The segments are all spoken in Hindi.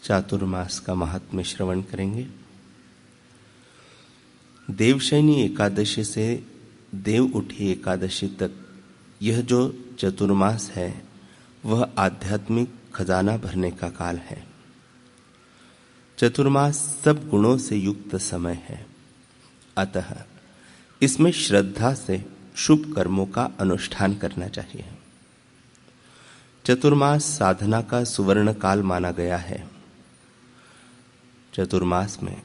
चातुर्मास का महात्म्य श्रवण करेंगे। देवशयनी एकादशी से देव उठी एकादशी तक यह जो चतुर्मास है वह आध्यात्मिक खजाना भरने का काल है। चतुर्मास सब गुणों से युक्त समय है, अतः इसमें श्रद्धा से शुभ कर्मों का अनुष्ठान करना चाहिए। चतुर्मास साधना का सुवर्ण काल माना गया है। चतुर्मास में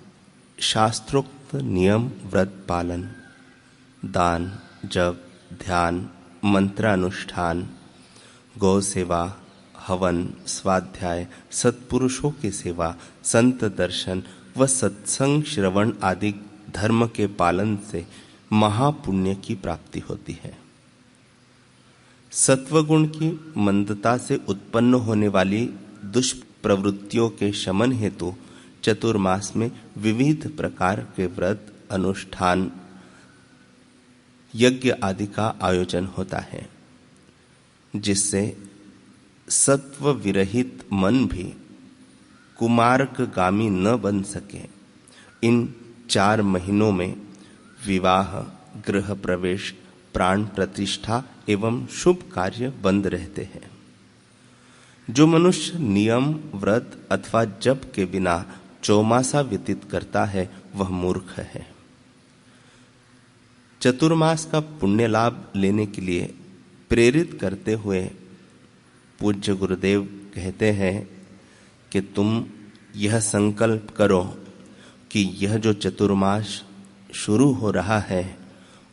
शास्त्रोक्त नियम, व्रत पालन, दान, जप, ध्यान, मंत्रानुष्ठान, गौ सेवा, हवन, स्वाध्याय, सत्पुरुषों की सेवा, संत दर्शन व सत्संग श्रवण आदि धर्म के पालन से महापुण्य की प्राप्ति होती है। सत्वगुण की मंदता से उत्पन्न होने वाली दुष्प्रवृत्तियों के शमन हेतु चतुर्मास में विविध प्रकार के व्रत, अनुष्ठान, यज्ञ आदि का आयोजन होता है, जिससे सत्व विरहित मन भी कुमार्गगामी न बन सके। इन 4 महीनों में विवाह, गृह प्रवेश, प्राण प्रतिष्ठा एवं शुभ कार्य बंद रहते हैं। जो मनुष्य नियम, व्रत अथवा जप के बिना चौमासा व्यतीत करता है वह मूर्ख है। चतुर्मास का पुण्य लाभ लेने के लिए प्रेरित करते हुए पूज्य गुरुदेव कहते हैं कि तुम यह संकल्प करो कि यह जो चतुर्मास शुरू हो रहा है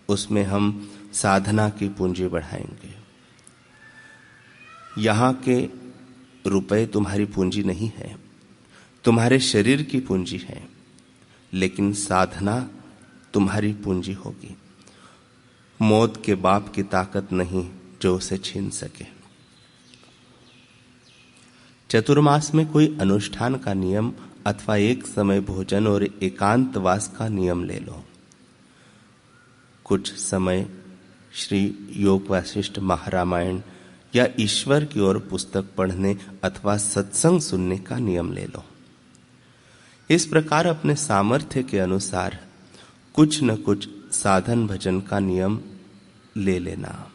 उसमें हम साधना की पूंजी बढ़ाएंगे। यहाँ के रुपए तुम्हारी पूंजी नहीं है, तुम्हारे शरीर की पूंजी है, लेकिन साधना तुम्हारी पूंजी होगी। मौत के बाप की ताकत नहीं जो उसे छीन सके। चतुर्मास में कोई अनुष्ठान का नियम अथवा एक समय भोजन और एकांतवास का नियम ले लो। कुछ समय श्री योग वासिष्ठ महारामायण या ईश्वर की ओर पुस्तक पढ़ने अथवा सत्संग सुनने का नियम ले लो। इस प्रकार अपने सामर्थ्य के अनुसार कुछ न कुछ साधन भजन का नियम ले लेना।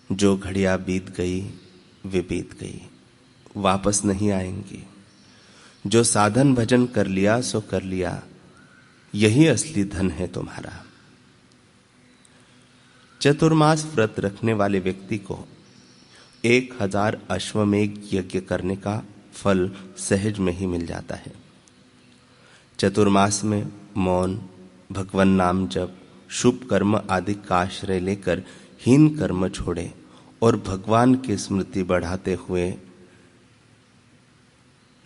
जो घड़ियां बीत गई वे बीत गई, वापस नहीं आएंगी। जो साधन भजन कर लिया सो कर लिया, यही असली धन है तुम्हारा। चतुर्मास व्रत रखने वाले व्यक्ति को 1000 अश्वमेघ यज्ञ करने का फल सहज में ही मिल जाता है। चतुर्मास में मौन, भगवान नाम जप, शुभ कर्म आदि का आश्रय लेकर हीन कर्म छोड़े और भगवान की स्मृति बढ़ाते हुए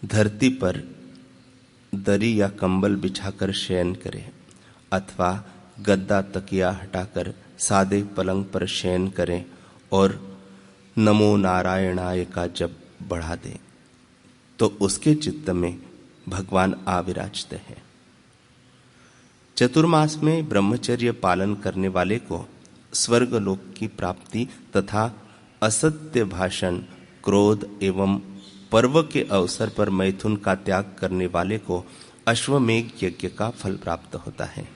धरती पर दरी या कंबल बिछाकर शयन करे अथवा गद्दा तकिया हटाकर सादे पलंग पर शयन करें और नमो नारायणाय का जप बढ़ा दे तो उसके चित्त में भगवान आ विराजते हैं। चतुर्मास में ब्रह्मचर्य पालन करने वाले को स्वर्गलोक की प्राप्ति तथा असत्य भाषण, क्रोध एवं पर्व के अवसर पर मैथुन का त्याग करने वाले को अश्वमेघ यज्ञ का फल प्राप्त होता है।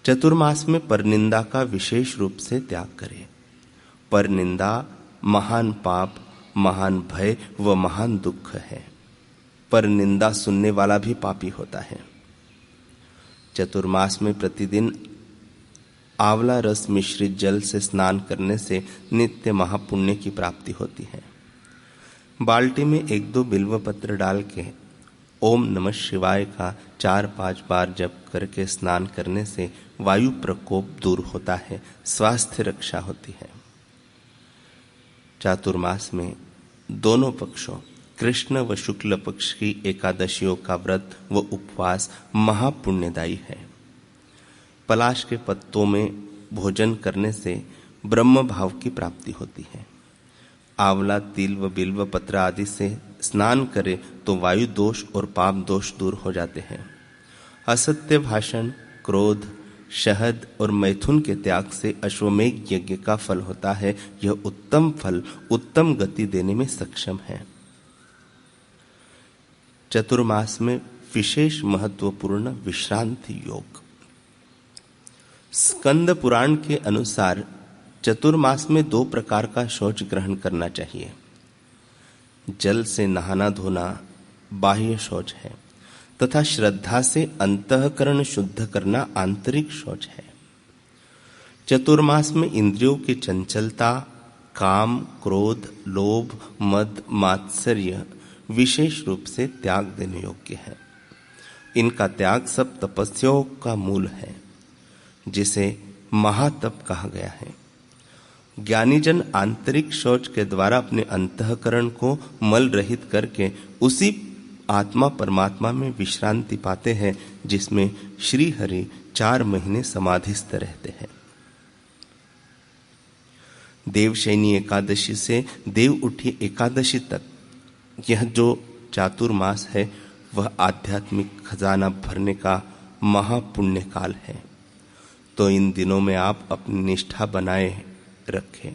चतुर्मास में परनिंदा का विशेष रूप से त्याग करें। परनिंदा महान पाप, महान भय व महान दुख है। परनिंदा सुनने वाला भी पापी होता है। चतुर्मास में प्रतिदिन आंवला रस मिश्रित जल से स्नान करने से नित्य महापुण्य की प्राप्ति होती है। बाल्टी में 1-2 बिल्व पत्र डाल के ओम नमः शिवाय का 4-5 बार जप करके स्नान करने से वायु प्रकोप दूर होता है, स्वास्थ्य रक्षा होती है। चातुर्मास में दोनों पक्षों कृष्ण व शुक्ल पक्ष की एकादशियों का व्रत व उपवास महापुण्यदायी है। पलाश के पत्तों में भोजन करने से ब्रह्म भाव की प्राप्ति होती है। आंवला, तिल व बिल्व पत्र आदि से स्नान करे तो वायु दोष और पाप दोष दूर हो जाते हैं। असत्य भाषण, क्रोध, शहद और मैथुन के त्याग से अश्वमेघ यज्ञ का फल होता है। यह उत्तम फल, उत्तम गति देने में सक्षम है। चतुर्मास में विशेष महत्वपूर्ण विश्रांति योग। स्कंद पुराण के अनुसार चतुर्मास में 2 प्रकार का शौच ग्रहण करना चाहिए। जल से नहाना धोना बाह्य शौच है तथा श्रद्धा से अंतःकरण शुद्ध करना आंतरिक शौच है। चतुर्मास में इंद्रियों की चंचलता, काम, क्रोध, लोभ, मद, मात्सर्य विशेष रूप से त्याग देने योग्य है। इनका त्याग सब तपस्याओं का मूल है, जिसे महातप कहा गया है। ज्ञानीजन आंतरिक शौच के द्वारा अपने अंतःकरण को मल रहित करके उसी आत्मा परमात्मा में विश्रांति पाते हैं, जिसमें श्री हरि 4 महीने समाधिस्थ रहते हैं। देवशयनी एकादशी से देव उठी एकादशी तक यह जो चातुर्मास है वह आध्यात्मिक खजाना भरने का महापुण्य काल है। तो इन दिनों में आप अपनी निष्ठा बनाए रखें।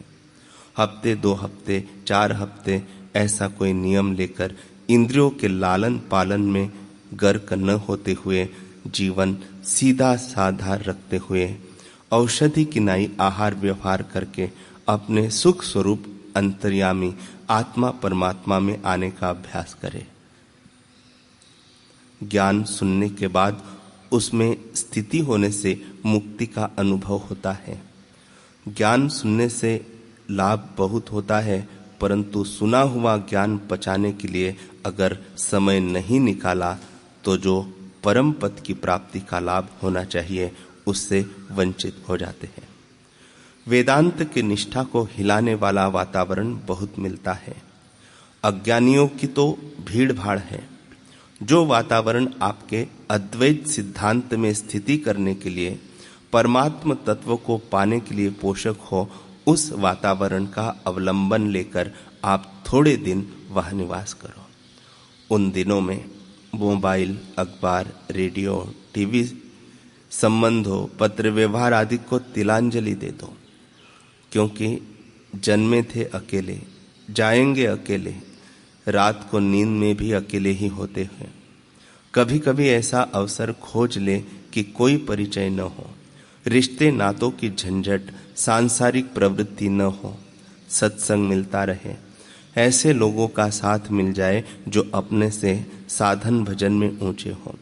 हफ्ते, 2 हफ्ते, 4 हफ्ते ऐसा कोई नियम लेकर इंद्रियों के लालन पालन में गर्क न होते हुए जीवन सीधा साधा रखते हुए औषधि की नाई आहार व्यवहार करके अपने सुख स्वरूप अंतर्यामी आत्मा परमात्मा में आने का अभ्यास करें। ज्ञान सुनने के बाद उसमें स्थिति होने से मुक्ति का अनुभव होता है। ज्ञान सुनने से लाभ बहुत होता है, परंतु सुना हुआ ज्ञान पचाने के लिए अगर समय नहीं निकाला तो जो परम पद की प्राप्ति का लाभ होना चाहिए उससे वंचित हो जाते हैं। वेदांत की निष्ठा को हिलाने वाला वातावरण बहुत मिलता है। अज्ञानियों की तो भीड़ भाड़ है। जो वातावरण आपके अद्वैत सिद्धांत में स्थिति करने के लिए, परमात्म तत्व को पाने के लिए पोषक हो, उस वातावरण का अवलंबन लेकर आप थोड़े दिन वह निवास करो। उन दिनों में मोबाइल, अखबार, रेडियो, टीवी संबंधों, पत्र व्यवहार आदि को तिलांजलि दे दो, क्योंकि जन्मे थे अकेले, जाएंगे अकेले, रात को नींद में भी अकेले ही होते हैं। कभी कभी ऐसा अवसर खोज ले कि कोई परिचय न हो, रिश्ते नातों की झंझट, सांसारिक प्रवृत्ति न हो, सत्संग मिलता रहे। ऐसे लोगों का साथ मिल जाए जो अपने से साधन भजन में ऊंचे हो,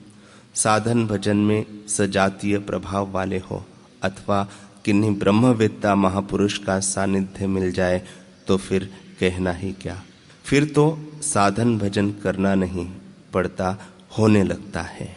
साधन भजन में सजातीय प्रभाव वाले हो, अथवा किन्हीं ब्रह्मवेत्ता महापुरुष का सानिध्य मिल जाए तो फिर कहना ही क्या। फिर तो साधन भजन करना नहीं पड़ता, होने लगता है।